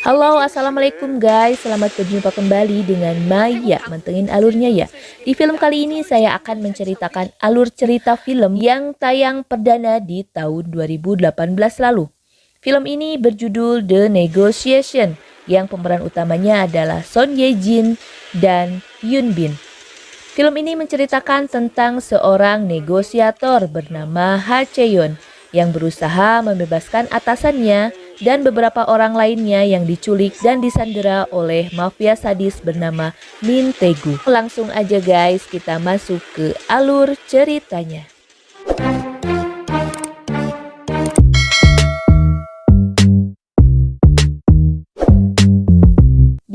Halo, assalamualaikum guys. Selamat berjumpa kembali dengan Maya. Mantengin alurnya ya. Di film kali ini saya akan menceritakan alur cerita film yang tayang perdana di tahun 2018 lalu. Film ini berjudul The Negotiation, yang pemeran utamanya adalah Son Ye Jin dan Yoon Bin. Film ini menceritakan tentang seorang negosiator bernama Ha Chae-yeon yang berusaha membebaskan atasannya dan beberapa orang lainnya yang diculik dan disandera oleh mafia sadis bernama Min Tae-gu. Langsung aja guys, kita masuk ke alur ceritanya.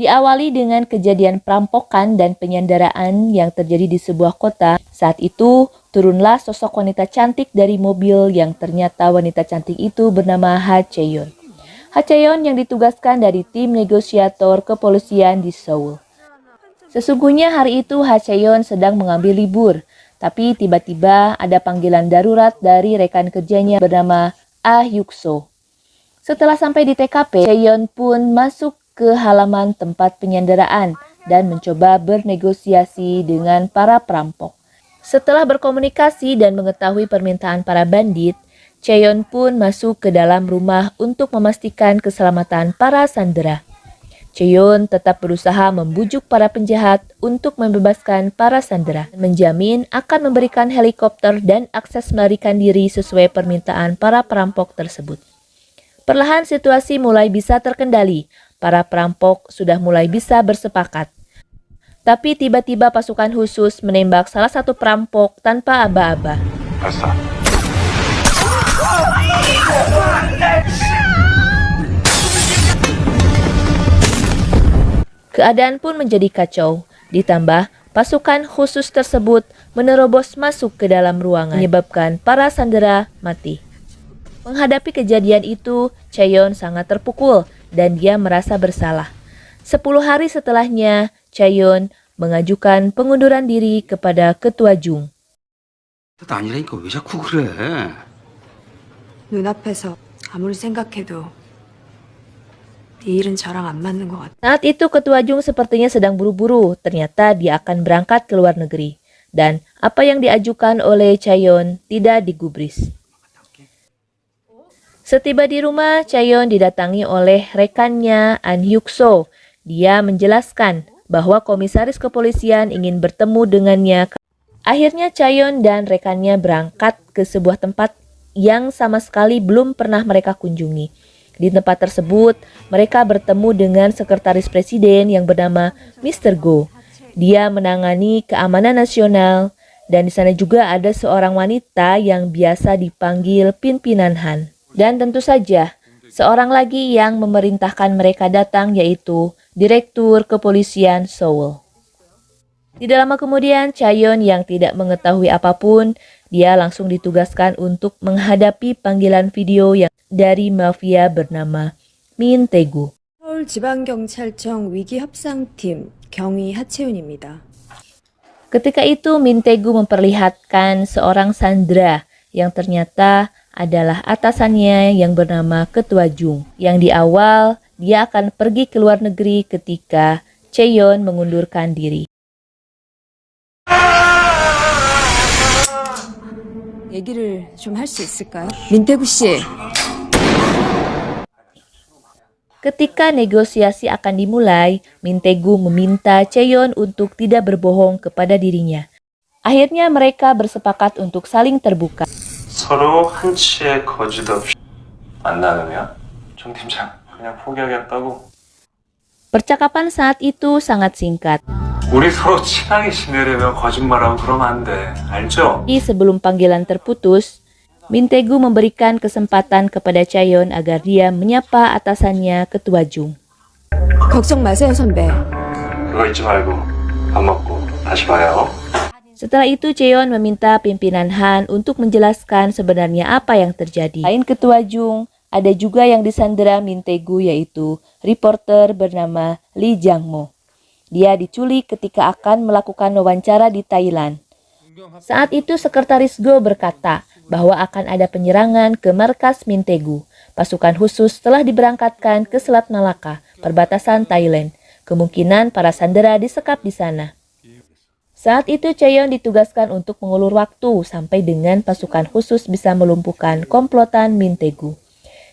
Diawali dengan kejadian perampokan dan penyanderaan yang terjadi di sebuah kota. Saat itu, turunlah sosok wanita cantik dari mobil yang ternyata wanita cantik itu bernama Ha Chae-yeon. Ha Chae-yeon yang ditugaskan dari tim negosiator kepolisian di Seoul. Sesungguhnya hari itu Ha Chae-yeon sedang mengambil libur, tapi tiba-tiba ada panggilan darurat dari rekan kerjanya bernama Ah Hyuk-so. Setelah sampai di TKP, Chae-yeon pun masuk ke halaman tempat penyanderaan dan mencoba bernegosiasi dengan para perampok. Setelah berkomunikasi dan mengetahui permintaan para bandit, Chae-yeon pun masuk ke dalam rumah untuk memastikan keselamatan para sandera. Chae-yeon tetap berusaha membujuk para penjahat untuk membebaskan para sandera, menjamin akan memberikan helikopter dan akses melarikan diri sesuai permintaan para perampok tersebut. Perlahan situasi mulai bisa terkendali. Para perampok sudah mulai bisa bersepakat. Tapi tiba-tiba pasukan khusus menembak salah satu perampok tanpa aba-aba. Keadaan pun menjadi kacau. Ditambah, pasukan khusus tersebut menerobos masuk ke dalam ruangan, menyebabkan para sandera mati. Menghadapi kejadian itu, Chae-yeon sangat terpukul dan dia merasa bersalah. 10 hari setelahnya, Chae-yeon mengajukan pengunduran diri kepada Ketua Jung. 아니라니까 왜 자꾸 그래? 눈앞에서 아무리 생각해도 네 일은 저랑 안 맞는 것 같아. Saat itu Ketua Jung sepertinya sedang buru-buru, ternyata dia akan berangkat ke luar negeri. Dan apa yang diajukan oleh Chae-yeon tidak digubris. Setiba di rumah, Chae-yeon didatangi oleh rekannya An Hyuk-so. Dia menjelaskan bahwa komisaris kepolisian ingin bertemu dengannya. Akhirnya Chae-yeon dan rekannya berangkat ke sebuah tempat yang sama sekali belum pernah mereka kunjungi. Di tempat tersebut, mereka bertemu dengan sekretaris presiden yang bernama Mr. Go. Dia menangani keamanan nasional, dan di sana juga ada seorang wanita yang biasa dipanggil pimpinan Han. Dan tentu saja, seorang lagi yang memerintahkan mereka datang yaitu Direktur Kepolisian Seoul. Tidak lama kemudian, Chae-yeon yang tidak mengetahui apapun, dia langsung ditugaskan untuk menghadapi panggilan video yang dari mafia bernama Min Tae-gu. 서울지방경찰청 위기협상팀 경위 하채윤입니다. Ketika itu Min Tae-gu memperlihatkan seorang sandera yang ternyata adalah atasannya yang bernama Ketua Jung. Yang di awal dia akan pergi ke luar negeri ketika Chae-yeon mengundurkan diri. 얘기를 좀 할 수 있을까요? 민태구 씨. Ketika negosiasi akan dimulai, Min Tae-gu meminta Chae-yeon untuk tidak berbohong kepada dirinya. Akhirnya mereka bersepakat untuk saling terbuka. 서로 한치의 거짓 없이 안 나누면 정 팀장 그냥 포기하겠다고. Percakapan saat itu sangat singkat. 우리 서로 친하게 지내려면 거짓말하고 그러면 안 돼. 알죠? Sebelum panggilan terputus, Min Tae-gu memberikan kesempatan kepada Chae-yeon agar dia menyapa atasannya Ketua Jung. 걱정 마세요, 선배. 그거 잊지 말고 밥 먹고 다시 봐요. Setelah itu Chae-yeon meminta pimpinan Han untuk menjelaskan sebenarnya apa yang terjadi. Selain Ketua Jung, ada juga yang disandera Min Tae-gu yaitu reporter bernama Lee Jang-mo. Dia diculik ketika akan melakukan wawancara di Thailand. Saat itu Sekretaris Go berkata bahwa akan ada penyerangan ke markas Min Tae-gu. Pasukan khusus telah diberangkatkan ke Selat Malaka perbatasan Thailand. Kemungkinan para sandera disekap di sana. Saat itu Chaeyeon ditugaskan untuk mengulur waktu sampai dengan pasukan khusus bisa melumpuhkan komplotan Min Tae-gu.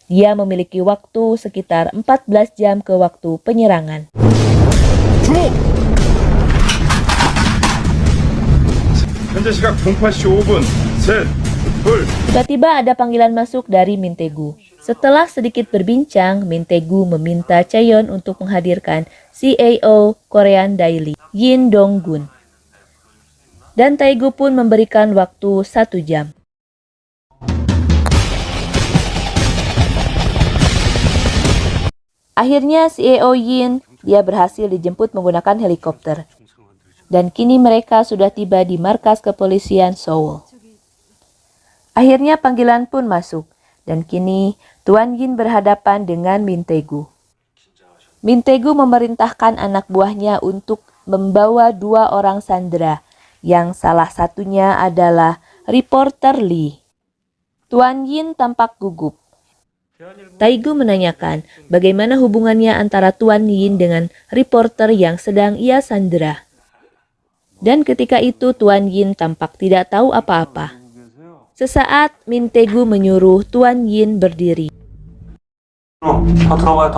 Dia memiliki waktu sekitar 14 jam ke waktu penyerangan. 현재 시각 08시 5분. 셋, 둘. Tiba-tiba ada panggilan masuk dari Min Tae-gu. Setelah sedikit berbincang, Min Tae-gu meminta Chaeyeon untuk menghadirkan CAO Korean Daily, Yin Dong-gun. Dan Tae-gu pun memberikan waktu 1 jam. Akhirnya CAO Yin, dia berhasil dijemput menggunakan helikopter. Dan kini mereka sudah tiba di markas kepolisian Seoul. Akhirnya panggilan pun masuk, dan kini Tuan Yin berhadapan dengan Min Tae-gu. Min Tae-gu memerintahkan anak buahnya untuk membawa 2 orang sandera, yang salah satunya adalah reporter Lee. Tuan Yin tampak gugup. Tae-gu menanyakan bagaimana hubungannya antara Tuan Yin dengan reporter yang sedang ia sandera. Dan ketika itu Tuan Yin tampak tidak tahu apa-apa. Sesaat Min Tae-gu menyuruh Tuan Yin berdiri. 더 들어가요.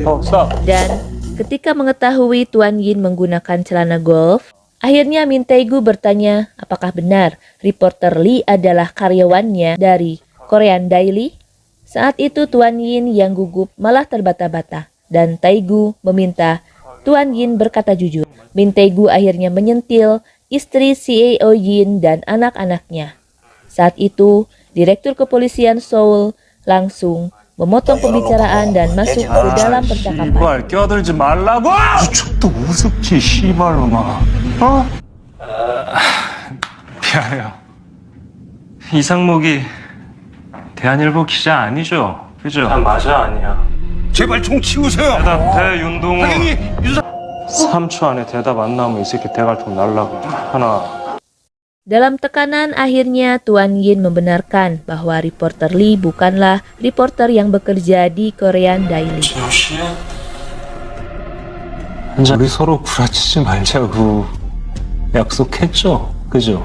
더. 스탑. Dan ketika mengetahui Tuan Yin menggunakan celana golf, akhirnya Min Tae-gu bertanya apakah benar reporter Lee adalah karyawannya dari Korean Daily. Saat itu Tuan Yin yang gugup malah terbata-bata dan Tae-gu meminta Tuan Yin berkata jujur. Min Tae-gu akhirnya menyentil istri CAO Yin dan anak-anaknya. Saat itu, Direktur Kepolisian Seoul langsung memotong pembicaraan dan masuk ke dalam percakapan. 이발 껴들지 말라고! 미쳤다 우습지 씨발로마. 어? 미안해요. 이상목이 대한일보 기자 아니죠? 그죠? 맞아 아니야. 제발 총 치우세요. 대답 대윤동훈. 당연히 윤석 3초 안에 대답 안 나오면 이 새끼 대갈통 날라고. 하나. Dalam tekanan akhirnya Tuan Yin membenarkan bahwa reporter Lee bukanlah reporter yang bekerja di Korean Daily. 우리 서로 구라치지 말자고 약속했죠? 그죠?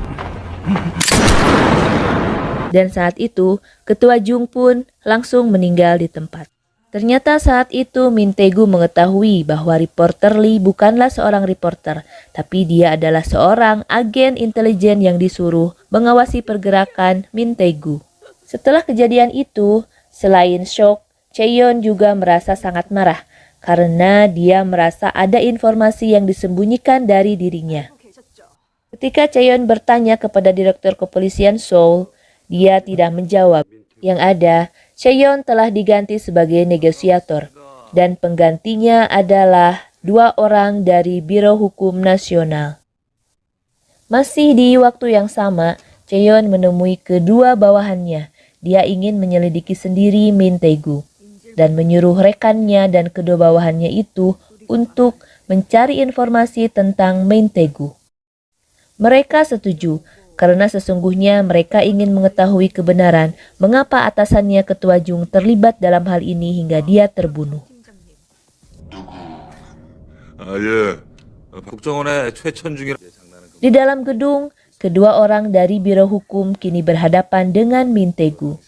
Dan saat itu, Ketua Jung pun langsung meninggal di tempat. Ternyata saat itu Min Tae-gu mengetahui bahwa reporter Lee bukanlah seorang reporter, tapi dia adalah seorang agen intelijen yang disuruh mengawasi pergerakan Min Tae-gu. Setelah kejadian itu, selain shock, Chaeyeon juga merasa sangat marah karena dia merasa ada informasi yang disembunyikan dari dirinya. Ketika Chaeyeon bertanya kepada Direktur Kepolisian Seoul, dia tidak menjawab. Yang ada, Chaeyeon telah diganti sebagai negosiator dan penggantinya adalah 2 orang dari Biro Hukum Nasional. Masih di waktu yang sama, Chaeyeon menemui kedua bawahannya. Dia ingin menyelidiki sendiri Min Tae-gu dan menyuruh rekannya dan kedua bawahannya itu untuk mencari informasi tentang Min Tae-gu. Mereka setuju. Karena sesungguhnya mereka ingin mengetahui kebenaran mengapa atasannya Ketua Jung terlibat dalam hal ini hingga dia terbunuh. Di dalam gedung, kedua orang dari Biro Hukum kini berhadapan dengan Min Tae-gu.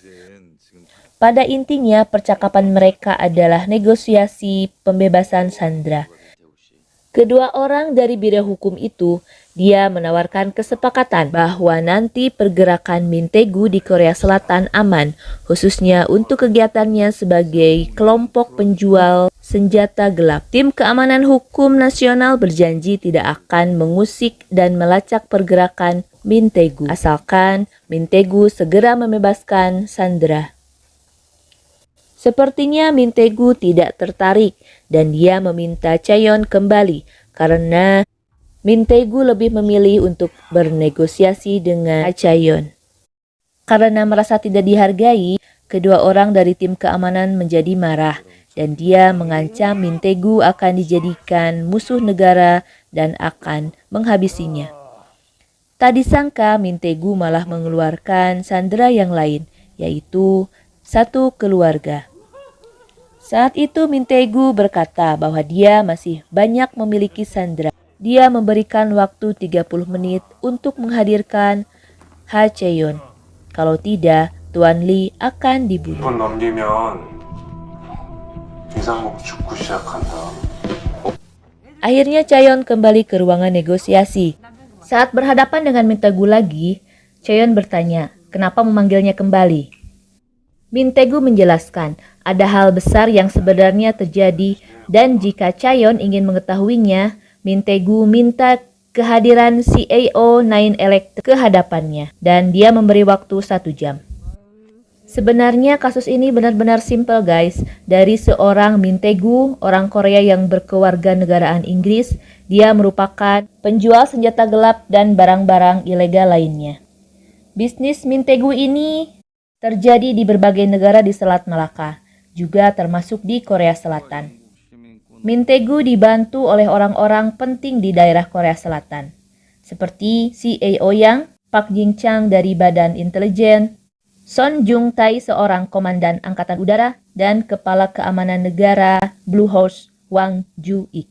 Pada intinya, percakapan mereka adalah negosiasi pembebasan sandera. Kedua orang dari Biro Hukum itu, dia menawarkan kesepakatan bahwa nanti pergerakan Min Tae-gu di Korea Selatan aman, khususnya untuk kegiatannya sebagai kelompok penjual senjata gelap. Tim Keamanan Hukum Nasional berjanji tidak akan mengusik dan melacak pergerakan Min Tae-gu, asalkan Min Tae-gu segera membebaskan sandera. Sepertinya Min Tae-gu tidak tertarik dan dia meminta Chaeyeon kembali karena Min Tae-gu lebih memilih untuk bernegosiasi dengan Chaeyeon. Karena merasa tidak dihargai, kedua orang dari tim keamanan menjadi marah dan dia mengancam Min Tae-gu akan dijadikan musuh negara dan akan menghabisinya. Tak disangka Min Tae-gu malah mengeluarkan sandera yang lain, yaitu satu keluarga. Saat itu Mintegu berkata bahwa dia masih banyak memiliki sandera. Dia memberikan waktu 30 menit untuk menghadirkan Ha Chae-yeon. Kalau tidak, Tuan Lee akan dibunuh. 1분 넘기면 이상목 죽고 시작한다. Akhirnya Chaeyeon kembali ke ruangan negosiasi. Saat berhadapan dengan Mintegu lagi, Chaeyeon bertanya, kenapa memanggilnya kembali? Mintegu menjelaskan, ada hal besar yang sebenarnya terjadi dan jika Chaeyeon ingin mengetahuinya, Mintegu minta kehadiran CAO 9 Electric ke hadapannya dan dia memberi waktu 1 jam. Sebenarnya kasus ini benar-benar simple guys. Dari seorang Mintegu, orang Korea yang berkewarganegaraan Inggris, dia merupakan penjual senjata gelap dan barang-barang ilegal lainnya. Bisnis Mintegu ini terjadi di berbagai negara di Selat Malaka, juga termasuk di Korea Selatan. Mintegu dibantu oleh orang-orang penting di daerah Korea Selatan, seperti CAO Yang, Park Jin-chang dari Badan Intelijen, Son Jung-tae seorang komandan Angkatan Udara, dan Kepala Keamanan Negara Blue Horse Wang Ju-ik.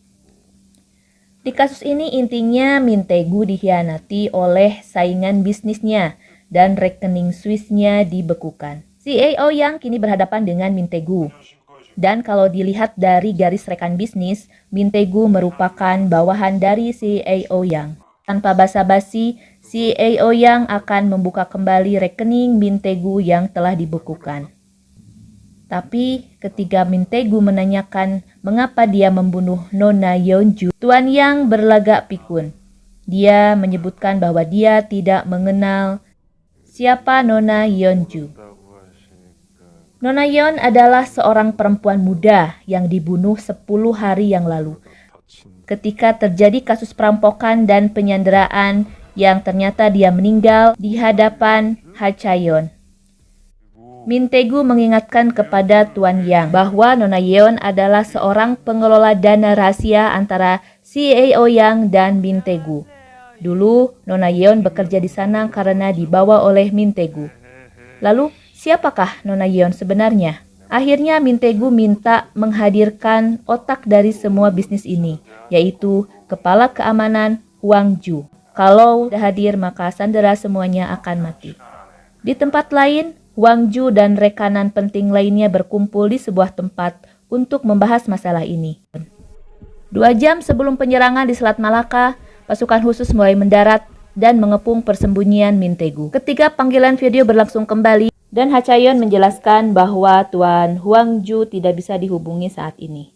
Di kasus ini intinya Mintegu dikhianati oleh saingan bisnisnya dan rekening Swiss-nya dibekukan. CAO Yang kini berhadapan dengan Mintegu. Dan kalau dilihat dari garis rekan bisnis, Mintegu merupakan bawahan dari CAO Yang. Tanpa basa-basi, CAO Yang akan membuka kembali rekening Mintegu yang telah dibekukan. Tapi ketika Mintegu menanyakan mengapa dia membunuh Nona Yeonju, Tuan Yang berlagak pikun. Dia menyebutkan bahwa dia tidak mengenal siapa Nona Yeonju. Nona Yeon adalah seorang perempuan muda yang dibunuh 10 hari yang lalu. Ketika terjadi kasus perampokan dan penyanderaan yang ternyata dia meninggal di hadapan Ha Chae-yeon. Mintegu mengingatkan kepada Tuan Yang bahwa Nona Yeon adalah seorang pengelola dana rahasia antara CAO Yang dan Mintegu. Dulu, Nona Yeon bekerja di sana karena dibawa oleh Mintegu. Lalu, siapakah Nona Yeon sebenarnya? Akhirnya Mintegu minta menghadirkan otak dari semua bisnis ini, yaitu Kepala Keamanan Wang Ju. Kalau sudah hadir, maka sandera semuanya akan mati. Di tempat lain, Wang Ju dan rekanan penting lainnya berkumpul di sebuah tempat untuk membahas masalah ini. 2 jam sebelum penyerangan di Selat Malaka, pasukan khusus mulai mendarat dan mengepung persembunyian Mintegu. Ketika panggilan video berlangsung kembali dan Ha Chae-yeon menjelaskan bahwa Tuan Wang Ju tidak bisa dihubungi saat ini.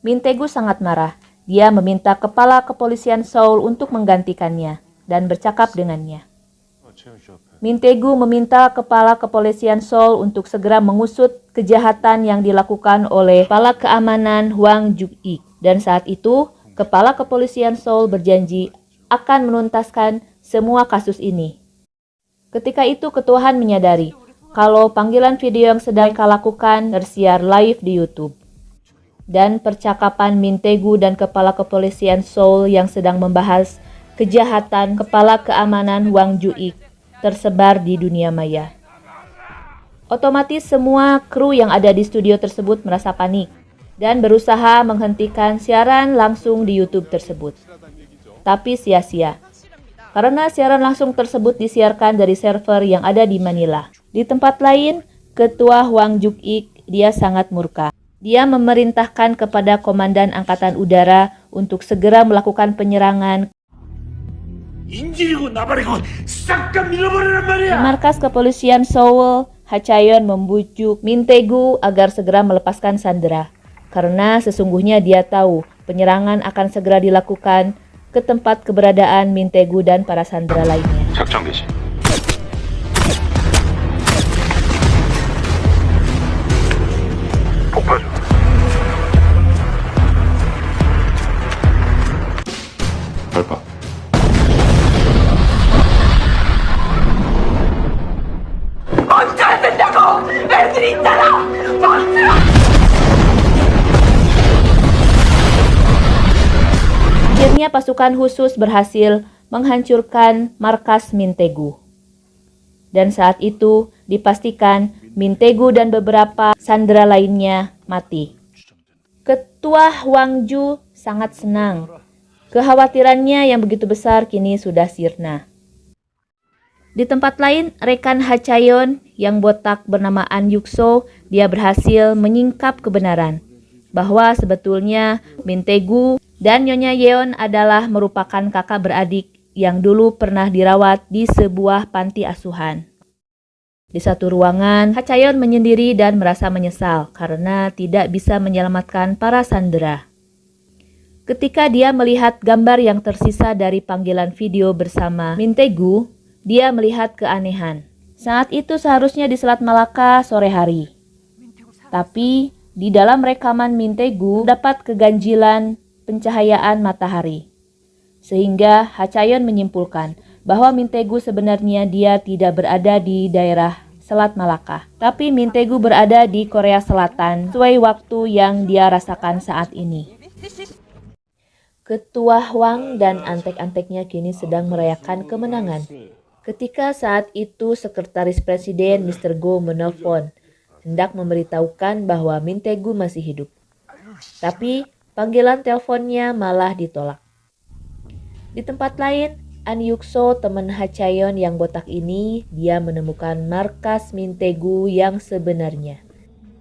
Mintegu sangat marah. Dia meminta kepala kepolisian Seoul untuk menggantikannya dan bercakap dengannya. Mintegu meminta kepala kepolisian Seoul untuk segera mengusut kejahatan yang dilakukan oleh kepala keamanan Wang Ju-ik. Dan saat itu, kepala kepolisian Seoul berjanji akan menuntaskan semua kasus ini. Ketika itu Ketua Han menyadari kalau panggilan video yang sedang mereka lakukan tersiar live di YouTube. Dan percakapan Mintegu dan kepala kepolisian Seoul yang sedang membahas kejahatan kepala keamanan Wang Ju-ik tersebar di dunia maya. Otomatis semua kru yang ada di studio tersebut merasa panik dan berusaha menghentikan siaran langsung di YouTube tersebut. Tapi sia-sia, karena siaran langsung tersebut disiarkan dari server yang ada di Manila. Di tempat lain, Ketua Wang Ju-ik dia sangat murka. Dia memerintahkan kepada Komandan Angkatan Udara untuk segera melakukan penyerangan ke markas kepolisian Seoul. Ha Chae-yeon membujuk Mintegu agar segera melepaskan sandera, karena sesungguhnya dia tahu penyerangan akan segera dilakukan ke tempat keberadaan Mintegu dan para sandera lainnya. 작전 개시. 폭파 중. 발파. Akhirnya pasukan khusus berhasil menghancurkan markas Mintegu. Dan saat itu dipastikan Mintegu dan beberapa sandera lainnya mati. Ketua Wang Ju sangat senang. Kekhawatirannya yang begitu besar kini sudah sirna. Di tempat lain, rekan Ha Chaeyeon yang botak bernama An Yukso, dia berhasil menyingkap kebenaran bahwa sebetulnya Min Tae-gu dan Nyonya Yeon adalah merupakan kakak beradik yang dulu pernah dirawat di sebuah panti asuhan. Di satu ruangan, Ha Chaeyeon menyendiri dan merasa menyesal karena tidak bisa menyelamatkan para sandera. Ketika dia melihat gambar yang tersisa dari panggilan video bersama Min Tae-gu, dia melihat keanehan. Saat itu seharusnya di Selat Malaka sore hari. Tapi di dalam rekaman Min Tae-gu dapat keganjilan pencahayaan matahari. Sehingga Ha Chaeyeon menyimpulkan bahwa Min Tae-gu sebenarnya dia tidak berada di daerah Selat Malaka. Tapi Min Tae-gu berada di Korea Selatan sesuai waktu yang dia rasakan saat ini. Ketua Hwang dan antek-anteknya kini sedang merayakan kemenangan. Ketika saat itu Sekretaris Presiden Mr. Go menelpon, hendak memberitahukan bahwa Min Tae-gu masih hidup. Tapi panggilan teleponnya malah ditolak. Di tempat lain, An Yukso, teman Ha Chaeyeon yang botak ini, dia menemukan markas Min Tae-gu yang sebenarnya.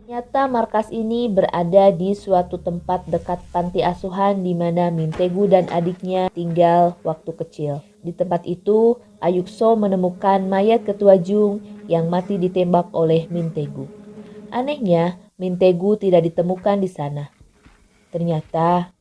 Ternyata markas ini berada di suatu tempat dekat panti asuhan di mana Min Tae-gu dan adiknya tinggal waktu kecil. Di tempat itu, Ayukso menemukan mayat Ketua Jung yang mati ditembak oleh Min Tae-gu. Anehnya, Min Tae-gu tidak ditemukan di sana. Ternyata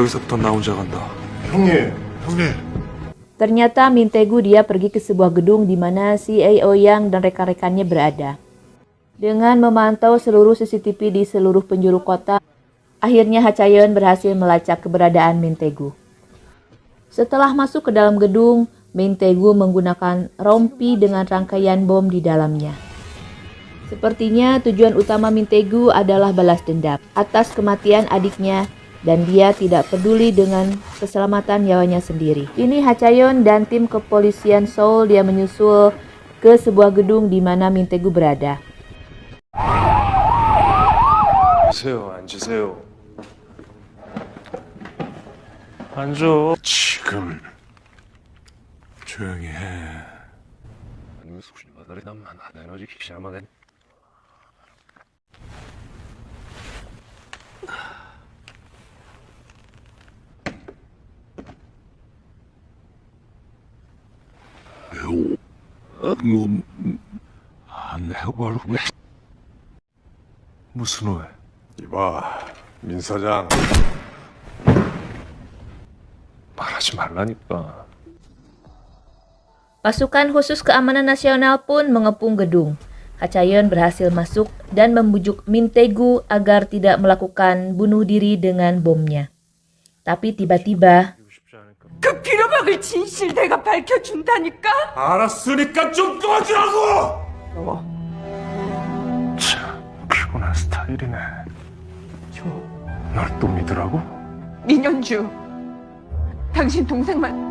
여기서부터 나 혼자 간다. 형님. Ternyata Min Tae-gu dia pergi ke sebuah gedung di mana si Ao Yang dan rekan-rekannya berada. Dengan memantau seluruh CCTV di seluruh penjuru kota, akhirnya Ha Chaeyeon berhasil melacak keberadaan Min Tae-gu. Setelah masuk ke dalam gedung, Min Tae-gu menggunakan rompi dengan rangkaian bom di dalamnya. Sepertinya tujuan utama Min Tae-gu adalah balas dendam atas kematian adiknya, dan dia tidak peduli dengan keselamatan nyawanya sendiri. Kini Ha Chaeyeon dan tim kepolisian Seoul dia menyusul ke sebuah gedung di mana Min Tae-gu berada. 앉으세요. 앉아. 지금 조용히 해. 아니면 속시 마다리 남만 안 에너지 기시하면 안 해보려고 왜? 무슨 오해? 이봐, 민 사장. 말하지 말라니까. Pasukan khusus keamanan nasional pun mengepung gedung. Ha Chaeyeon berhasil masuk dan membujuk Min Tae-gu agar tidak melakukan bunuh diri dengan bomnya. Tapi tiba-tiba 그 빌어먹을 진실 내가 밝혀준다니까? 알았으니까 좀 꺼지라고! 참 피곤한 스타일이네. 저 널 또 믿으라고? 민현주 당신 동생만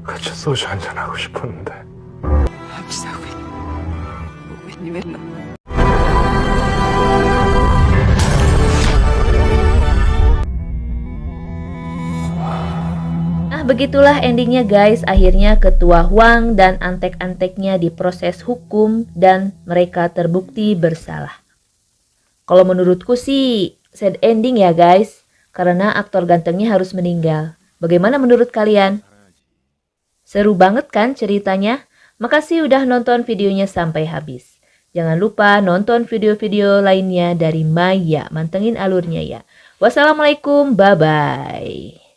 같이 소주 한잔하고 싶었는데. 비싸고 웬일로 begitulah endingnya guys. Akhirnya Ketua Hwang dan antek-anteknya diproses hukum dan mereka terbukti bersalah. Kalau menurutku sih sad ending ya guys, karena aktor gantengnya harus meninggal. Bagaimana menurut kalian? Seru banget kan ceritanya? Makasih udah nonton videonya sampai habis. Jangan lupa nonton video-video lainnya dari Maya. Mantengin alurnya ya. Wassalamualaikum, bye-bye.